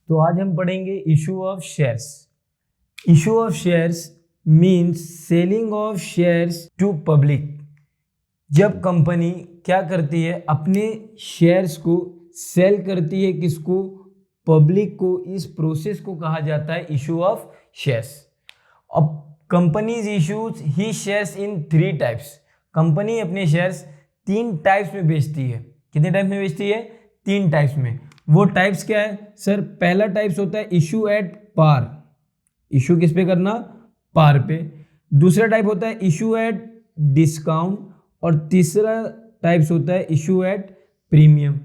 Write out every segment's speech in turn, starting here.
तो आज हम पढ़ेंगे issue of shares. Issue of shares means selling of shares to public. जब कंपनी क्या करती है, अपने शेयर्स को सेल करती है, किसको? पब्लिक को। इस प्रोसेस को कहा जाता है इशू ऑफ शेयर्स। अब companies issues he shares in 3 types. Company अपने शेयर्स 3 टाइप्स में बेचती है। कितने टाइप्स में बेचती है? 3 टाइप्स में। वो टाइप्स क्या है सर? पहला टाइप्स होता है इशू एट पार। इशू किस पे करना? पार पे। दूसरा टाइप होता है इशू एट डिस्काउंट और तीसरा टाइप्स होता है इशू एट प्रीमियम।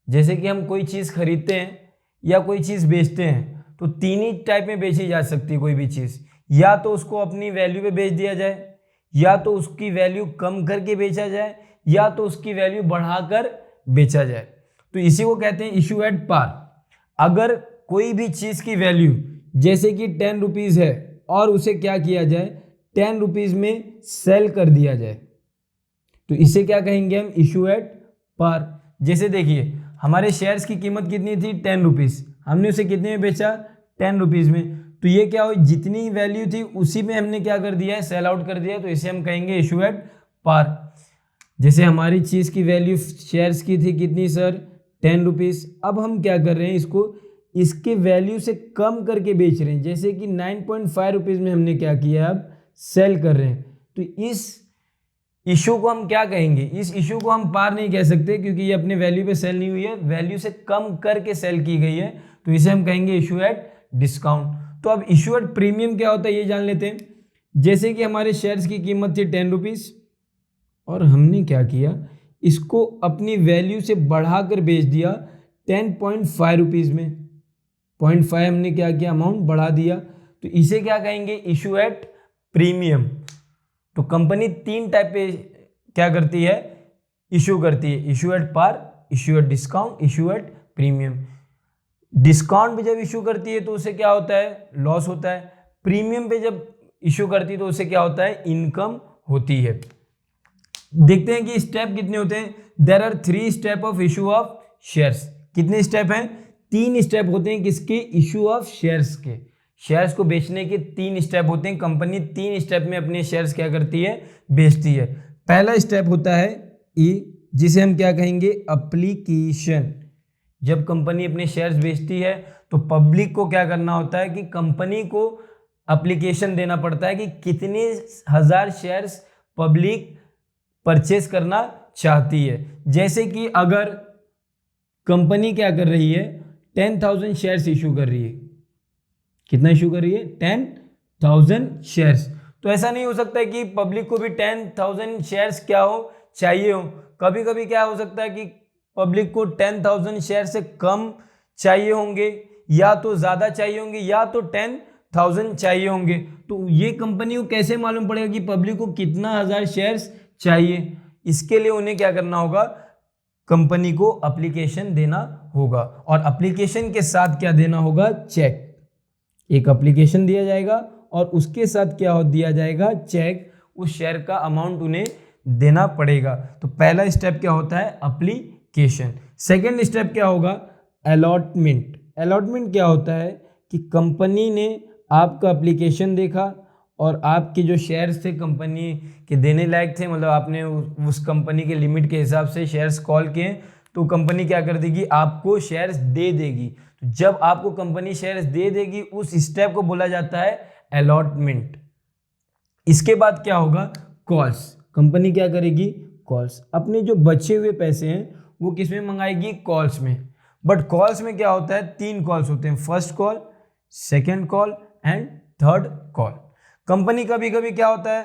जैसे कि हम कोई चीज़ खरीदते हैं या कोई चीज़ बेचते हैं तो 3 ही टाइप में बेची जा सकती है कोई भी चीज़। या तो उसको अपनी वैल्यू पे बेच दिया जाए, या तो उसकी वैल्यू कम करके बेचा जाए, या तो उसकी वैल्यू बढ़ाकर बेचा जाए। तो इसी को कहते हैं इशू एट पार। अगर कोई भी चीज़ की वैल्यू जैसे कि 10 रुपीज़ है और उसे क्या किया जाए, 10 रुपीज़ में सेल कर दिया जाए, तो इसे क्या कहेंगे हम? Issue at par. जैसे देखिए, हमारे शेयर्स की कीमत कितनी थी? 10 रुपीज़। हमने उसे कितने में बेचा? 10 रुपीज़ में। तो ये क्या हुई? जितनी वैल्यू थी उसी में हमने क्या कर दिया है? सेल आउट कर दिया। तो इसे हम कहेंगे इशू एट पार। जैसे हमारी चीज़ की वैल्यू शेयर्स की थी कितनी सर? 10 रुपीज़। अब हम क्या कर रहे हैं? इसको इसके वैल्यू से कम करके बेच रहे हैं। जैसे कि 9.5 रुपीज़ में हमने क्या किया है? अब सेल कर रहे हैं। तो इस इशू को हम क्या कहेंगे? इस इशू को हम पार नहीं कह सकते क्योंकि ये अपने वैल्यू पे सेल नहीं हुई है, वैल्यू से कम करके सेल की गई है। तो इसे हम कहेंगे इशू एट डिस्काउंट। तो अब इशू एट प्रीमियम क्या होता है ये जान लेते हैं। जैसे कि हमारे शेयर्स की कीमत थी 10 रुपीज़ और हमने क्या किया? इसको अपनी वैल्यू से बढ़ाकर बेच दिया 10.5 रुपीज़ में। 0.5 हमने क्या किया? अमाउंट बढ़ा दिया। तो इसे क्या कहेंगे? Issue at premium. तो कंपनी 3 टाइप पे क्या करती है? इशू करती है। Issue at par, issue at discount, issue at premium. Discount पे जब इशू करती है तो उसे क्या होता है? लॉस होता है। प्रीमियम पे जब इशू करती है तो उसे क्या होता है? इनकम होती है। देखते हैं कि स्टेप कितने होते हैं। There are 3 step of issue of shares. कितने स्टेप हैं? 3 स्टेप होते हैं। किसके? इशू ऑफ शेयर्स के। शेयर्स को बेचने के 3 स्टेप होते हैं। कंपनी 3 स्टेप में अपने शेयर्स क्या करती है? बेचती है। पहला स्टेप होता है ई, जिसे हम क्या कहेंगे? एप्लीकेशन। जब कंपनी अपने शेयर्स बेचती है तो पब्लिक को क्या करना होता है कि कंपनी को एप्लीकेशन देना पड़ता है कि कितने हजार शेयर्स पब्लिक परचेस करना चाहती है। जैसे कि अगर कंपनी क्या कर रही है? 10,000 शेयर्स इशू कर रही है। कितना इशू कर रही है? 10,000 शेयर्स। तो ऐसा नहीं हो सकता है कि पब्लिक को भी 10,000 शेयर्स क्या हो? चाहिए हो। कभी कभी क्या हो सकता है कि पब्लिक को 10,000 शेयर से कम चाहिए होंगे, या तो ज़्यादा चाहिए होंगे, या तो 10,000 चाहिए होंगे। तो ये कंपनी को कैसे मालूम पड़ेगा कि पब्लिक को कितना हजार शेयर्स चाहिए? इसके लिए उन्हें क्या करना होगा? कंपनी को एप्लीकेशन देना होगा। और एप्लीकेशन के साथ क्या देना होगा? चेक। एक एप्लीकेशन दिया जाएगा और उसके साथ क्या दिया जाएगा? चेक। उस शेयर का अमाउंट उन्हें देना पड़ेगा। तो पहला स्टेप क्या होता है? एप्लीकेशन। सेकेंड स्टेप क्या होगा? अलॉटमेंट। अलॉटमेंट क्या होता है कि कंपनी ने आपका एप्लीकेशन देखा और आपके जो शेयर्स थे कंपनी के देने लायक थे, मतलब आपने उस कंपनी के लिमिट के हिसाब से शेयर्स कॉल किए, तो कंपनी क्या कर देगी? आपको शेयर्स दे देगी। तो जब आपको कंपनी शेयर्स दे देगी उस स्टेप को बोला जाता है अलॉटमेंट। इसके बाद क्या होगा? कॉल्स। कंपनी क्या करेगी? कॉल्स। अपने जो बचे हुए पैसे हैं वो किस में मंगाएगी? कॉल्स में। बट कॉल्स में क्या होता है? 3 कॉल्स होते हैं। First call, second call and third call. Company कभी कभी क्या होता है?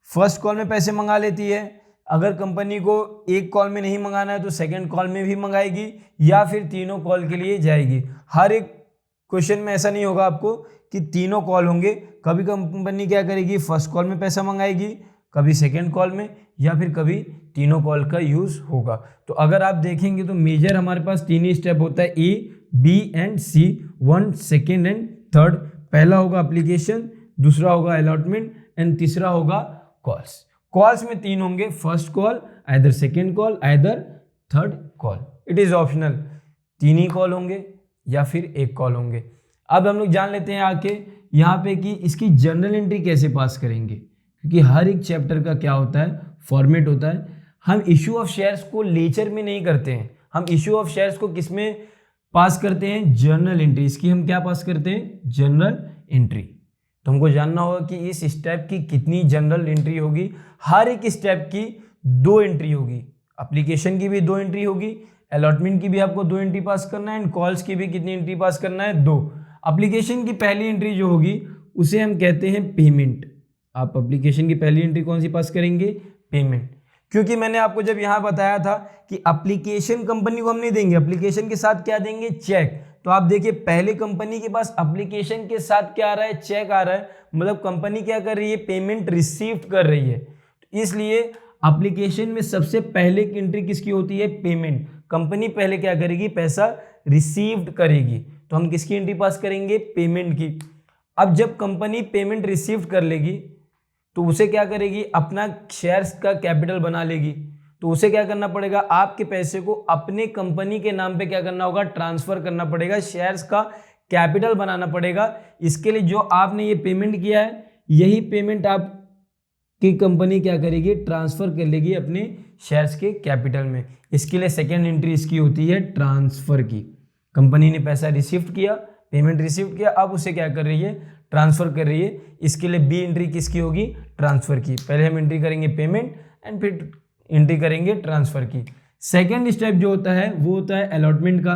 फर्स्ट कॉल में पैसे मंगा लेती है। अगर कंपनी को एक कॉल में नहीं मंगाना है तो सेकंड कॉल में भी मंगाएगी, या फिर तीनों कॉल के लिए जाएगी। हर एक क्वेश्चन में ऐसा नहीं होगा आपको कि तीनों कॉल होंगे। कभी कंपनी क्या करेगी? फर्स्ट कॉल में पैसा मंगाएगी, कभी सेकंड कॉल में, या फिर कभी तीनों कॉल का यूज होगा। तो अगर आप देखेंगे तो मेजर हमारे पास 3 ही स्टेप होता है, A, B and C, 1, second and third. पहला होगा एप्लीकेशन, दूसरा होगा अलॉटमेंट एंड तीसरा होगा कॉल्स। कॉल्स में 3 होंगे, first call, either second call, either third call. It is optional. 3 he call होंगे, या फिर एक कॉल होंगे। अब हम लोग जान लेते हैं आके यहाँ पे कि इसकी जर्नल एंट्री कैसे पास करेंगे, क्योंकि हर एक चैप्टर का क्या होता है, फॉर्मेट होता है। हम इशू ऑफ शेयर्स को लेक्चर में नहीं करते हैं, हम इशू ऑफ शेयर्स को किस में पास करते हैं, जर्नल एंट्री। इसकी हम क्या पास करते हैं, जर्नल एंट्री। तो हमको जानना होगा कि इस स्टेप की कितनी जर्नल एंट्री होगी। हर एक स्टेप की 2 एंट्री होगी, एप्लीकेशन की भी 2 एंट्री होगी, अलॉटमेंट की भी आपको 2 एंट्री पास करना है, एंड कॉल्स की भी कितनी एंट्री पास करना है, 2। एप्लीकेशन की पहली एंट्री जो होगी उसे हम कहते हैं पेमेंट। आप एप्लीकेशन की पहली एंट्री कौन सी पास करेंगे, पेमेंट। क्योंकि मैंने आपको जब यहाँ बताया था कि एप्लीकेशन कंपनी को हम नहीं देंगे, एप्लीकेशन के साथ क्या देंगे, चेक। तो आप देखिए पहले कंपनी के पास एप्लीकेशन के साथ क्या आ रहा है, चेक आ रहा है, मतलब कंपनी क्या कर रही है, पेमेंट रिसीव कर रही है। तो इसलिए एप्लीकेशन में सबसे पहले की एंट्री किसकी होती है, पेमेंट। कंपनी पहले क्या करेगी, पैसा रिसीव्ड करेगी। तो हम किसकी एंट्री पास करेंगे, पेमेंट की। अब जब कंपनी पेमेंट रिसीव कर लेगी तो उसे क्या करेगी, अपना शेयर्स का कैपिटल बना लेगी। तो उसे क्या करना पड़ेगा, आपके पैसे को अपने कंपनी के नाम पे क्या करना होगा, ट्रांसफर करना पड़ेगा, शेयर्स का कैपिटल बनाना पड़ेगा। इसके लिए जो आपने ये पेमेंट किया है, यही पेमेंट आपकी कंपनी क्या करेगी, ट्रांसफर कर लेगी अपने शेयर्स के कैपिटल में। इसके लिए सेकेंड एंट्री इसकी होती है ट्रांसफर की। कंपनी ने पैसा रिसीव किया, पेमेंट रिसीव किया, अब उसे क्या कर रही है, ट्रांसफर कर रही है। इसके लिए बी एंट्री किसकी होगी, ट्रांसफर की। पहले हम एंट्री करेंगे पेमेंट एंड फिर एंट्री करेंगे ट्रांसफर की। सेकेंड स्टेप जो होता है वो होता है अलॉटमेंट का।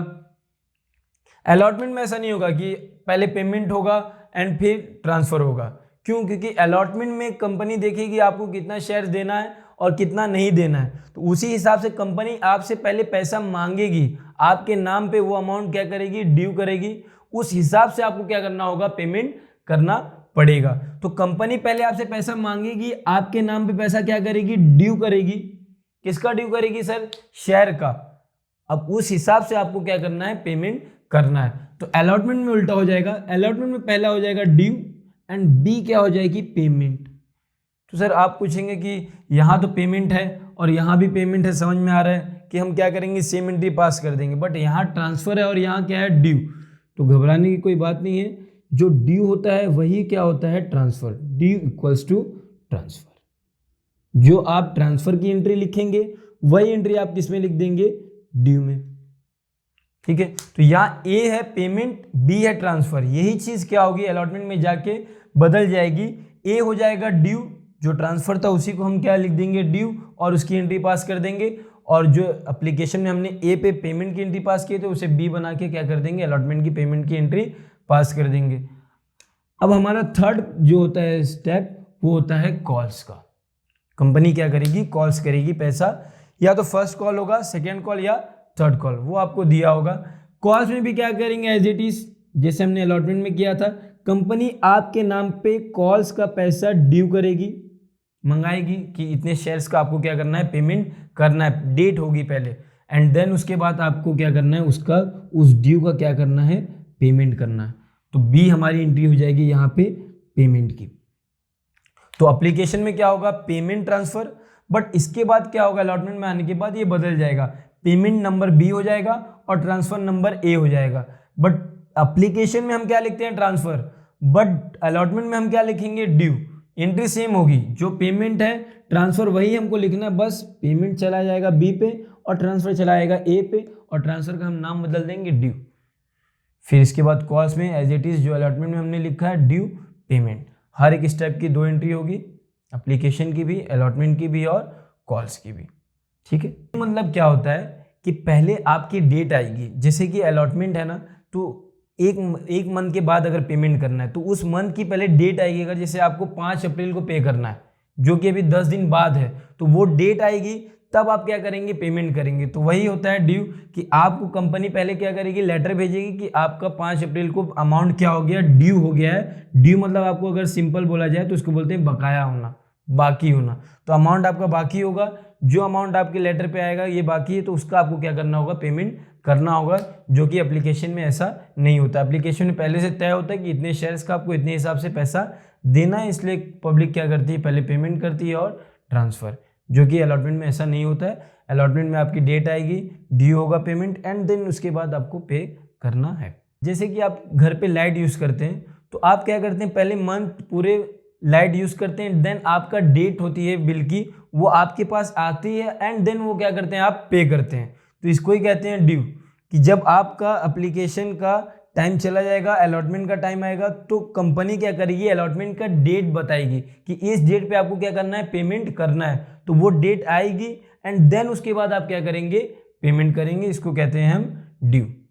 अलॉटमेंट में ऐसा नहीं होगा कि पहले पेमेंट होगा एंड फिर ट्रांसफर होगा। क्यों, क्योंकि अलॉटमेंट में कंपनी देखेगी आपको कितना शेयर देना है और कितना नहीं देना है, तो उसी हिसाब से कंपनी आपसे पहले पैसा मांगेगी, आपके नाम पे वो अमाउंट क्या करेगी, ड्यू करेगी। उस हिसाब से आपको क्या करना होगा, पेमेंट करना पड़ेगा। तो कंपनी पहले आपसे पैसा मांगेगी, आपके नाम पे पैसा क्या करेगी, ड्यू करेगी। किसका ड्यू करेगी सर, शेयर का। अब उस हिसाब से आपको क्या करना है, पेमेंट करना है। तो अलॉटमेंट में उल्टा हो जाएगा, अलॉटमेंट में पहला हो जाएगा ड्यू एंड बी क्या हो जाएगी, पेमेंट। तो सर आप पूछेंगे कि यहाँ तो पेमेंट है और यहाँ भी पेमेंट है, समझ में आ रहा है कि हम क्या करेंगे, सेम एंट्री पास कर देंगे, बट यहाँ ट्रांसफर है और यहाँ क्या है, ड्यू। तो घबराने की कोई बात नहीं है, जो ड्यू होता है वही क्या होता है, transfer. Due equals to transfer. जो आप ट्रांसफर की एंट्री लिखेंगे वही एंट्री आप किस में लिख देंगे, ड्यू में। ठीक है, तो यहाँ ए है पेमेंट, बी है ट्रांसफर। यही चीज क्या होगी, अलॉटमेंट में जाके बदल जाएगी। ए हो जाएगा ड्यू, जो ट्रांसफर था उसी को हम क्या लिख देंगे, ड्यू, और उसकी एंट्री पास कर देंगे। और जो एप्लीकेशन में हमने ए पे पेमेंट की एंट्री पास की थी उसे बी बना के क्या कर देंगे, अलॉटमेंट की पेमेंट की एंट्री पास कर देंगे। अब हमारा थर्ड जो होता है स्टेप वो होता है कॉल्स का। कंपनी क्या करेगी, कॉल्स करेगी पैसा, या तो फर्स्ट कॉल होगा, सेकेंड कॉल या थर्ड कॉल, वो आपको दिया होगा। कॉल्स में भी क्या करेंगे, एज इट इज जैसे हमने अलॉटमेंट में किया था। कंपनी आपके नाम पे कॉल्स का पैसा ड्यू करेगी, मंगाएगी कि इतने शेयर्स का आपको क्या करना है, पेमेंट करना है। डेट होगी पहले, एंड देन उसके बाद आपको क्या करना है, उसका उस ड्यू का क्या करना है, पेमेंट करना है। तो बी हमारी एंट्री हो जाएगी यहाँ पे पेमेंट की। तो एप्लीकेशन में क्या होगा, पेमेंट ट्रांसफर, बट इसके बाद क्या होगा, अलॉटमेंट में आने के बाद ये बदल जाएगा, पेमेंट नंबर बी हो जाएगा और ट्रांसफर नंबर ए हो जाएगा। बट एप्लीकेशन में हम क्या लिखते हैं, ट्रांसफर, बट अलॉटमेंट में हम क्या लिखेंगे, ड्यू। एंट्री सेम होगी, जो पेमेंट है ट्रांसफर वही हमको लिखना है, बस पेमेंट चला जाएगा बी पे और ट्रांसफर चला जाएगा ए पे, और ट्रांसफर का हम नाम बदल देंगे ड्यू। फिर इसके बाद कॉल्स में एज इट इज जो अलॉटमेंट में हमने लिखा है, ड्यू, पेमेंट। हर एक स्टेप की 2 एंट्री होगी, एप्लीकेशन की भी, अलॉटमेंट की भी और कॉल्स की भी। ठीक है, मतलब क्या होता है कि पहले आपकी डेट आएगी, जैसे कि अलॉटमेंट है ना, तो एक मंथ के बाद अगर पेमेंट करना है तो उस मंथ की पहले डेट आएगी। अगर जैसे आपको 5 अप्रैल को पे करना है, जो कि अभी 10 दिन बाद है, तो वो डेट आएगी, तब आप क्या करेंगे, पेमेंट करेंगे। तो वही होता है ड्यू, कि आपको कंपनी पहले क्या करेगी, लेटर भेजेगी कि आपका 5 अप्रैल को अमाउंट क्या हो गया, ड्यू हो गया है। ड्यू मतलब आपको अगर सिंपल बोला जाए तो उसको बोलते हैं बकाया होना, बाकी होना। तो अमाउंट आपका बाकी होगा, जो अमाउंट आपके लेटर पे आएगा ये बाकी है, तो उसका आपको क्या करना होगा, पेमेंट करना होगा, जो कि एप्लीकेशन में ऐसा नहीं होता। एप्लीकेशन में पहले से तय होता है कि इतने शेयर्स का आपको इतने हिसाब से पैसा देना है, इसलिए पब्लिक क्या करती है, पहले पेमेंट करती है और ट्रांसफर, जो कि अलॉटमेंट में ऐसा नहीं होता है। अलॉटमेंट में आपकी डेट आएगी, ड्यू होगा पेमेंट, एंड देन उसके बाद आपको पे करना है। जैसे कि आप घर पे लाइट यूज़ करते हैं, तो आप क्या करते हैं, पहले मंथ पूरे लाइट यूज़ करते हैं, देन आपका डेट होती है बिल की, वो आपके पास आती है एंड देन वो क्या करते हैं, आप पे करते हैं। तो इसको ही कहते हैं ड्यू, कि जब आपका एप्लीकेशन का टाइम चला जाएगा, अलॉटमेंट का टाइम आएगा, तो कंपनी क्या करेगी, अलॉटमेंट का डेट बताएगी कि इस डेट पे आपको क्या करना है, पेमेंट करना है। तो वो डेट आएगी एंड देन उसके बाद आप क्या करेंगे, पेमेंट करेंगे। इसको कहते हैं हम ड्यू।